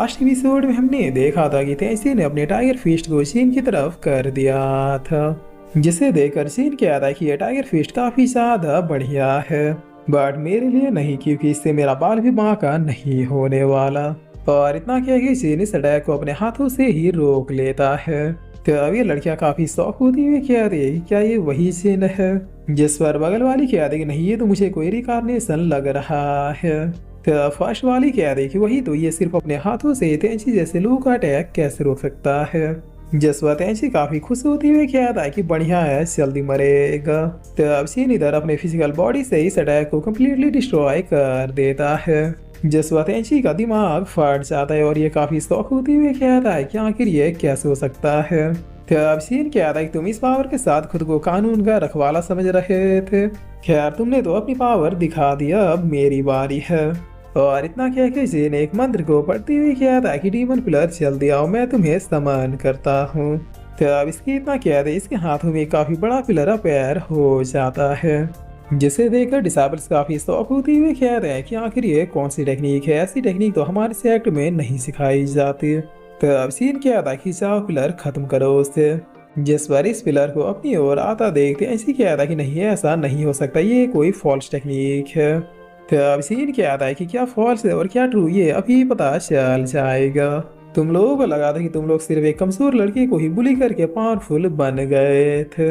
Last episode में हमने देखा था कि तेजी ने अपने टाइगर फिस्ट को शीन की तरफ कर दिया था, जिसे देखकर शीन कह रहा है कि ये टाइगर फिस्ट काफी ज्यादा बढ़िया है, बट मेरे लिए नहीं, क्योंकि इससे मेरा बाल भी बांका नहीं होने वाला। और इतना क्या कि शीन इस अटैक को अपने हाथों से ही रोक लेता है। तो अब ये लड़कियां काफी शौक होती हुई कह रही है कि क्या ये वही शीन है, जिस पर बगल वाली कह रही कि नहीं, ये तो मुझे कोई रिकार्नेशन लग रहा है। तो फर्स्ट वाली कह रही कि वही तो, ये सिर्फ अपने हाथों से तेजी जैसे लोगों का अटैक कैसे रोक सकता है। जसवा तेजी काफी खुश होती हुई कह रहा है कि बढ़िया है, जल्दी मरेगा। तो अब शीन इधर अपने फिजिकल बॉडी से इस अटैक को कम्प्लीटली डिस्ट्रॉय कर देता है। जसवा तेजी का दिमाग फट जाता है और ये काफी शौक होती हुई कह रहा है कि आखिर ये कैसे हो सकता है। तो अब शीन कह रहा है कि तुम इस पावर के साथ खुद को कानून का रखवाला समझ रहे थे। खैर, तुमने तो अपनी पावर दिखा दिया, अब मेरी बारी है। और इतना क्या कि शीन एक मंत्र को पढ़ती हुई कह रहा है कि डीमन पिलर जल्दी आओ, मैं तुम्हें समन करता हूँ। तो अब इसकी इतना कह दे, इसके हाथों में काफी बड़ा पिलर अपेयर हो जाता है, जिसे देखकर डिसाइबल्स काफी शौक होती हुई कह रहे हैं कि आखिर ये कौन सी टेक्निक है, ऐसी टेक्निक तो हमारे सेक्ट में नहीं सिखाई जाती। तो अब शीन कह रहा है कि जाओ पिलर खत्म करो उससे। जिस बार इस पिलर को अपनी ओर आता देखते ऐसी कह रहा है कि नहीं, ऐसा नहीं हो सकता, ये कोई फॉल्स टेक्निक है। तो अब शीन कह रहा है कि क्या फॉल्स है और क्या ट्रू, ये अभी पता चल जाएगा। तुम लोगों को लगा था कि तुम लोग सिर्फ एक कमजोर लड़के को ही बुली करके पावरफुल बन गए थे।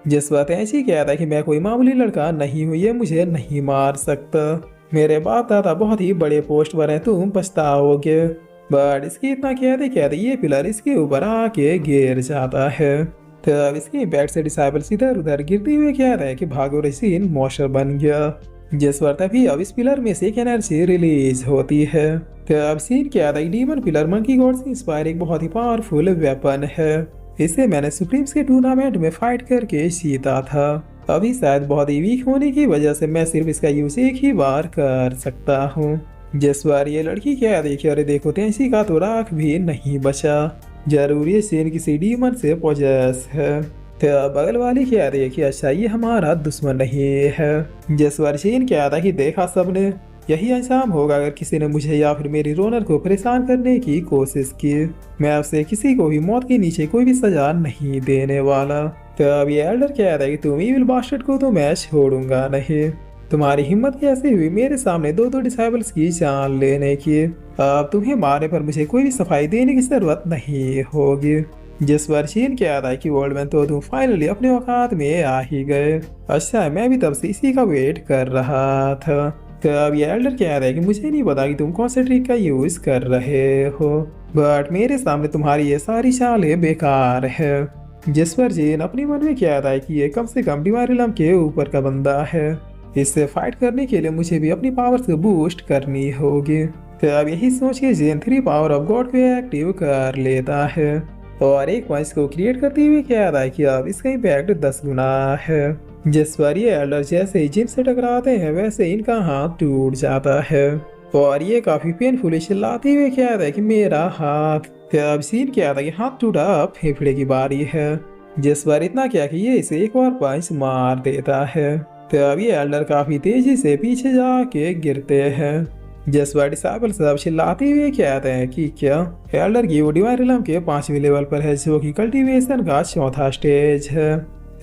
जिस बात ऐसी कह रहा है कि मैं कोई मामूली लड़का नहीं हूँ, ये मुझे नहीं मार सकता। मेरे बाप दादा बहुत ही बड़े पोस्ट पर हैं, तुम पछताओगे। बट इसकी इतना कहते ये पिलर इसके ऊपर आके गिर जाता है। तो अब इसके इम्पैक्ट से डिसाइबल्स इधर उधर गिरते हुए कह रहे हैं कि भागो रे शीन, मॉन्स्टर बन गया। जिस पर तभी अब इस पिलर में से एक एनर्जी रिलीज होती है। तो अब शीन कह रहा है डीमन पिलर मंकी गॉड से इंस्पायर एक बहुत ही पावरफुल वेपन है। इसे मैंने सुप्रीम्स के टूर्नामेंट में फाइट करके जीता था। अभी शायद बहुत ही वीक होने की वजह से मैं सिर्फ इसका यूज एक ही बार कर सकता हूँ। जिस बार ये लड़की क्या देखी, अरे देखो तेजी का तो राख भी नहीं बचा, जरूरी शीन किसी डीमन से पोजेस है। तो बगल वाली क्या देखी, अच्छा ये हमारा दुश्मन नहीं है। जिस बार शीन क्या था कि देखा सबने, यही अंजाम होगा अगर किसी ने मुझे या फिर मेरी रोनर को परेशान करने की कोशिश की। मैं आपसे किसी को भी मौत के नीचे कोई भी सजा नहीं देने वाला। तो अब ये एल्डर कह रहा है कि तुम इविल बास्टर्ड को तो मैं छोड़ूंगा नहीं। तुम्हारी हिम्मत कैसे हुई मेरे सामने दो डिसाइबल्स की जान लेने की। अब तुम्हें मारने पर मुझे कोई भी सफाई देने की जरूरत नहीं होगी। जिस पर शीन कह रहा है कि वर्ल्ड मैन, तो तुम फाइनली अपने औकात में आ ही गए। अच्छा, मैं भी तब से इसी का वेट कर रहा था। तो अब ये एल्डर कह रहा है कि मुझे नहीं पता कि तुम कौन से ट्रिक का यूज कर रहे हो, बट मेरे सामने तुम्हारी ये सारी चालें बेकार है। जिस पर जीन अपने मन में कह रहा है कि ये कम से कम डिवारिलम के ऊपर का बंदा है, इससे फाइट करने के लिए मुझे भी अपनी पावर से बूस्ट करनी होगी। तो अब यही सोच के जीन 3 पावर ऑफ गॉड को एक्टिव कर लेता है और एक पंच को क्रिएट करते हुए कह रहा है कि अब इसका इम्पैक्ट 10 गुना है। जिस पर ये एल्डर जैसे ही जिन से टकराते हैं वैसे इनका हाथ टूट जाता है और ये काफी पेनफुली चिल्लाते हुए कह रहा है कि मेरा हाथ। तो अब सीन कह रहा है कि हाथ टूटा, अब फेफड़े की बारी है। जिस पर इतना क्या कि ये इसे एक और पंच मार देता है। तो अब ये एल्डर काफी तेजी से पीछे जाके गिरते हैं। जिस पर डिसाइबल सब चिल्लाते हुए कहते हैं कि क्या एल्डर की वो डिवाइन रिलम के 5वें लेवल पर है, जो कि कल्टीवेशन का 4था स्टेज है।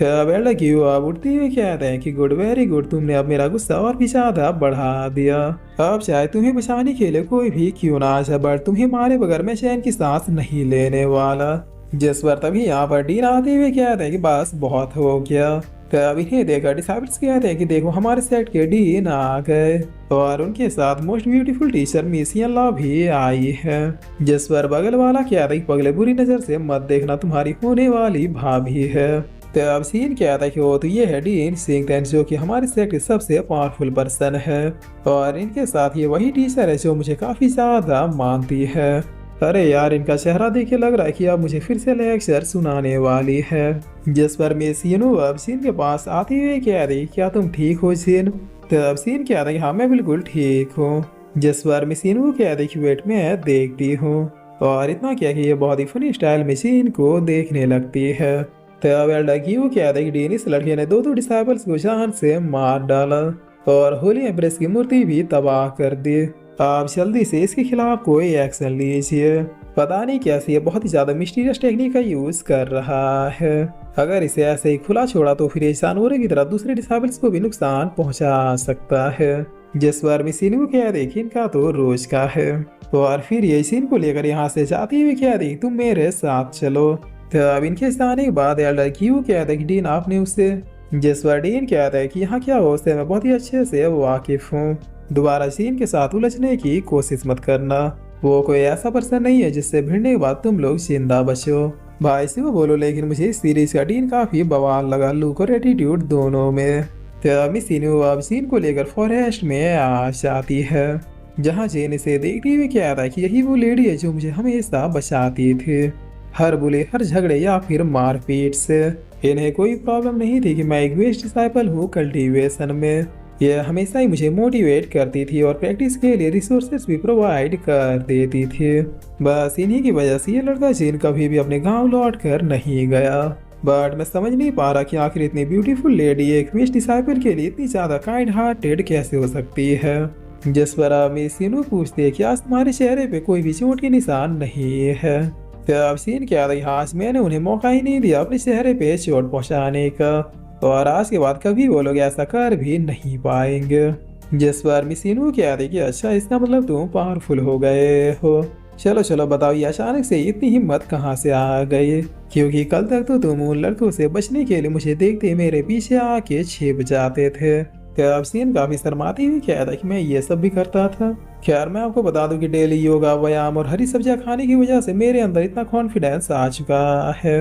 अब एल्डर की वो अब उठते हुए कहते हैं कि गुड, वेरी गुड, तुमने अब मेरा गुस्सा और भी ज्यादा बढ़ा दिया। अब चाहे तुम्हें बचाने के लिए कोई भी क्यों ना आ, बट तुम्हें मारे बगैर मैं चैन की सांस नहीं लेने वाला। जिस पर तभी यहाँ पर डीन आते हुए कहते हैं कि बस बहुत हो गया। तो अब इन्हें देखकर डिसाइबल्स कहते हैं कि देखो हमारे सेट के डीन आ गए और उनके साथ most beautiful teacher miss Yalla भी आई है। जिस पर बगल वाला कहता है कि पगले बुरी नजर से मत देखना, तुम्हारी होने वाली भाभी है। तो अब सीन कहता है कि वो तो ये है डीन सिंगटन, जो कि हमारे सेट के सबसे पावरफुल पर्सन है और इनके साथ ये वही टीचर है जो मुझे काफी ज्यादा मानती है। अरे यार, इनका चेहरा देख के लग रहा है कि अब मुझे फिर से लेक्चर सुनाने वाली है। जिस पर मिस यीनु अब सीन के पास आती हुई कह रही, क्या तुम ठीक हो सीन? तो अब सीन कह रही, हाँ मैं बिल्कुल ठीक हूँ। जिस पर मिस यीनु कह रही कि वेट मैं देखती हूँ और इतना क्या कि ये बहुत ही फनी स्टाइल में सीन को देखने लगती है। तो अब एल्डर की वो कह रही कि डीन, इस लड़के ने दो डिसाइबल्स को जान से मार डाला और होली एम्प्रेस की मूर्ति भी तबाह कर दी। आप जल्दी से इसके खिलाफ कोई एक्शन लीजिए। पता नहीं कैसे ये बहुत ही ज्यादा मिस्टीरियस टेक्निक का यूज कर रहा है। अगर इसे ऐसे ही खुला छोड़ा तो फिर ये जानवरों की तरह दूसरे डिसेबल्स को भी नुकसान पहुंचा सकता है। जिस पर मिसिन को कह दे कि इनका तो रोज का है, और फिर ये इसी को लेकर यहाँ से जाती हुई कह दी तुम मेरे साथ चलो। तब इनके जाने के बाद एल्डर क्यू कहता है कि डीन आपने उससे, जिस पर डीन कहता है कि यहाँ क्या हो उससे मैं बहुत ही अच्छे से वाकिफ हूँ। दोबारा सीन के साथ उलझने की कोशिश मत करना, वो कोई ऐसा पर्सन नहीं है जिससे भिड़ने के बाद तुम लोग जिंदा बचो। भाई से वो बोलो, लेकिन मुझे इस सीरीज का डीन काफी बवाल लगा, लुक और एटीट्यूड दोनों में। तब सीनू अब सीन को लेकर फॉरेस्ट में आ जाती है, जहाँ जेन इसे देखते हुए कहता है कि यही वो लेडी है जो मुझे हमेशा बचाती थी, हर बुले हर झगड़े या फिर मारपीट से। इन्हें कोई प्रॉब्लम नहीं थी कि मैं एक बेस्ट डिसाइपल हूँ कल्टीवेशन में। यह हमेशा ही मुझे मोटिवेट करती थी और प्रैक्टिस के लिए रिसोर्सेज भी प्रोवाइड कर देती थी। बस इन्हीं की वजह से ये लड़का जेन कभी भी अपने गांव लौट कर नहीं गया। बट मैं समझ नहीं पा रहा कि आखिर इतनी ब्यूटीफुल लेडी एक बेस्ट डिसाइपल के लिए इतनी ज्यादा काइंड हार्टेड कैसे हो सकती है। जिस पर मिस सीनू पूछते हैं कि आज तुम्हारे चेहरे पे कोई भी चोट के निशान नहीं है। तब सीन क्या था, आज मैंने उन्हें मौका ही नहीं दिया अपने चेहरे पे चोट पहुंचाने का, और आज के बाद कभी वो लोग ऐसा कर भी नहीं पाएंगे। जिस पर मिसिनू क्या थी कि अच्छा इसका मतलब तुम पावरफुल हो गए हो। चलो चलो बताओ ये अचानक से इतनी हिम्मत कहाँ से आ गई, क्योंकि कल तक तो तुम उन लड़कों से बचने के लिए मुझे देखते मेरे पीछे आके छिप जाते थे। तब सीन काफी शर्माती हुई कह था कि मैं ये सब भी करता था। खैर मैं आपको बता दूं कि डेली योगा व्यायाम और हरी सब्जियां खाने की वजह से मेरे अंदर इतना कॉन्फिडेंस आ चुका है।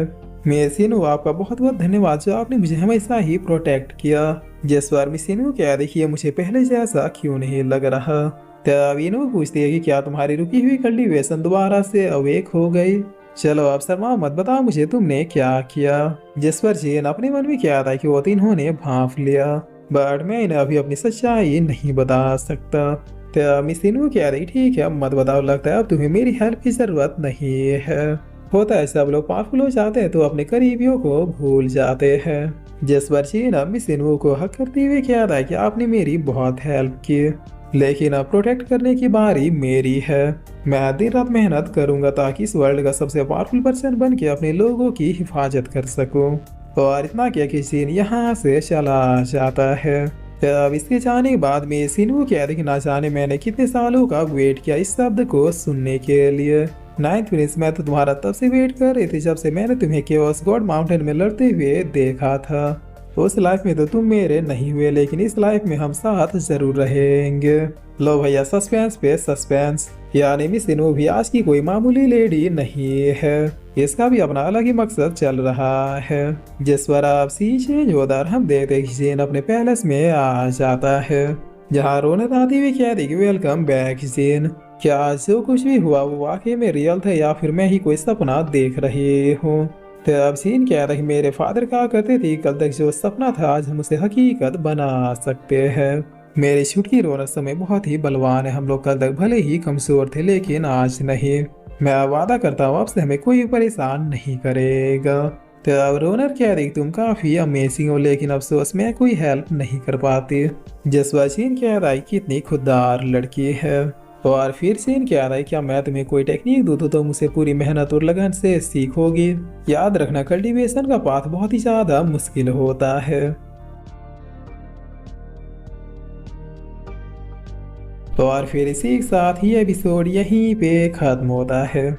मैं सीनू आपका बहुत बहुत धन्यवाद जो आपने मुझे हमेशा ही प्रोटेक्ट किया। जिस बार मैं सीनू क्या देखिए मुझे पहले जैसा क्यों नहीं लग रहा। तब इनो पूछती है कि क्या तुम्हारी रुकी हुई कल्टीवेशन दोबारा से अवेक हो गई। चलो अब शर्मा मत बताओ मुझे तुमने क्या किया। जिस पर जेन अपने मन में क्या था कि वो तीनों ने भांप लिया, बट मैं इन्हें अभी अपनी सच्चाई नहीं बता सकता। तो मिस इनू कह रही ठीक है अब मत बताओ, लगता है अब तुम्हें मेरी हेल्प की जरूरत नहीं है। होता है सब लोग पावरफुल हो जाते हैं तो अपने करीबियों को भूल जाते हैं। जिस पर चीन अब मिस इनू को हक करते हुए कह रहा है कि आपने मेरी बहुत हेल्प की, लेकिन अब प्रोटेक्ट करने की बारी मेरी है। मैं दिन रात मेहनत करूंगा ताकि इस वर्ल्ड का सबसे पावरफुल पर्सन बन के अपने लोगों की हिफाजत कर सकूं। और इतना क्या कि सीन यहाँ से चला जाता है। अब इसके जाने के बाद में सीनू कह रही कि ना जाने मैंने कितने सालों का वेट किया इस शब्द को सुनने के लिए। नाइन्थ प्रिंस मैं तो तुम्हारा तब से वेट कर रही थी जब से मैंने तुम्हें केओस गॉड माउंटेन में लड़ते हुए देखा था। उस लाइफ में तो तुम मेरे नहीं हुए, लेकिन इस लाइफ में हम साथ जरूर रहेंगे। लो भैया सस्पेंस पे सस्पेंस, यानी मिसिनू भी आज की कोई मामूली लेडी नहीं है, इसका भी अपना अलग ही मकसद चल रहा है। जिस पर आप सी चेंज होता हम देखते जेन अपने पैलेस में आ जाता है, जहाँ रोनक आती हुई कह दी वेलकम बैक जेन। क्या जो कुछ भी हुआ वो वाकई में रियल था या फिर मैं ही कोई सपना देख रही हूँ। तब सीन कह रहा कि मेरे फादर कहा करते थे कल तक जो सपना था आज हम उसे हकीकत बना सकते हैं। मेरी छुटकी रोनक समय बहुत ही बलवान है, हम लोग कल तक भले ही कमजोर थे लेकिन आज नहीं। मैं वादा करता हूँ अब से हमें कोई परेशान नहीं करेगा। तब रोनक कह रही तुम काफी अमेजिंग हो, लेकिन अफसोस मैं कोई हेल्प नहीं कर पाती। जसवा सीन कह रहा है कि इतनी खुददार लड़की है। और फिर सीन कह रहा है क्या मैं तुम्हें कोई टेक्निक दूँ तो तुम उसे पूरी मेहनत और लगन से सीखोगी। याद रखना कल्टीवेशन का पाथ बहुत ही ज्यादा मुश्किल होता है। और फिर इसी के साथ ही एपिसोड यहीं पे खत्म होता है।